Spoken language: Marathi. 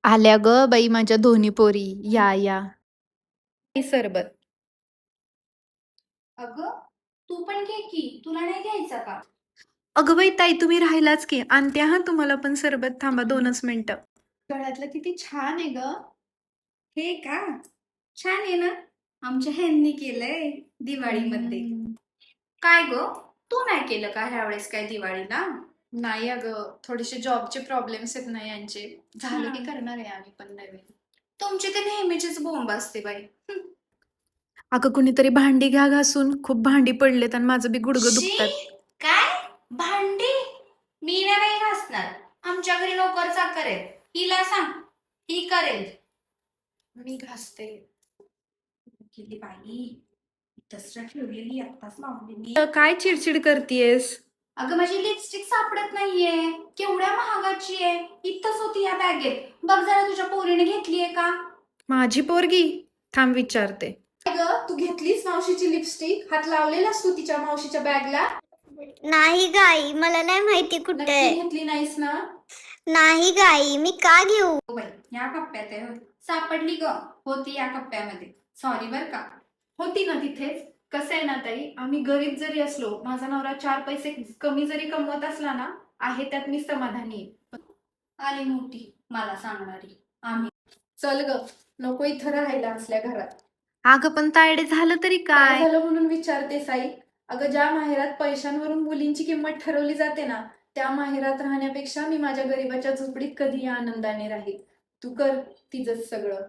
आल्या ग बाई माझ्या दोन्ही पोरी. या या. हे सरबत. अगं तू पण घे की, तुला नाही घ्यायचा का? अगं बाई ताई तुम्ही राहिलाच की आणते हा तुम्हाला पण सरबत. थांबा 2च मिनिटं. गळ्यातलं किती छान आहे ग. हे का छान आहे ना? आमच्या ह्यांनी केलंय दिवाळीमध्ये. काय ग तू नाही केलं का ह्यावेळेस काय दिवाळीला? नाही अगं थोडेसे जॉबचे प्रॉब्लेम्स आहेत ना यांचे. झालं की हा. करणार आहे आम्ही पण नवीन. तुमची ते नेहमीचीच बोंब असते बाई. अगं कुणीतरी भांडी घ्या घासून. खूप भांडी पडलेत आणि माझं बी गुडघं शी, दुखतात. काय भांडी? मी नाही बाई घासणार. आमच्या घरी नोकर चाकर आहेत. हिला सांग, ही करेल. मी घासते. गेली बाई, दसरा ठेवलेली आत्ताच लावलेली. काय चिडचिड करतेस? अगं माझी लिपस्टिक सापडत नाहीये. केवढ्या महागाची आहे. इथंच होती या बॅगेत. बघ जरा तुझ्या पोरीने घेतलीये का? माझी पोरगी? थांब विचारते. तू घेतलीस मावशीची लिपस्टिक? हात लावलेलास तू तिच्या मावशीच्या बॅगला? नाही गाई, मला नाही माहिती कुठे नक्की आहे. घेतली नाहीस ना? नाही गाई, मी का घेऊ? हो बाई, या कप्प्यात आहे होय. सापडली ग. होती या कप्प्यामध्ये. सॉरी बर का. होती ना तिथेच. कसं आहे ना ताई, आम्ही गरीब जरी असलो, माझा नवरा 4 पैसे कमी जरी कमवत असला ना, आहे त्यात मी समाधानी आहे. आली मोठी मला सांगणारी. आम्ही चल ग, नको इथं राहायला असल्या घरात. अगं पण तायडे झालं तरी काय काय? झालं म्हणून विचारते साई? अगं ज्या माहेरात पैशांवरून मुलींची किंमत ठरवली जाते ना, त्या माहेरात राहण्यापेक्षा मी माझ्या गरीबाच्या झोपडीत कधीही आनंदाने राहील. तू कर तिचंच सगळं.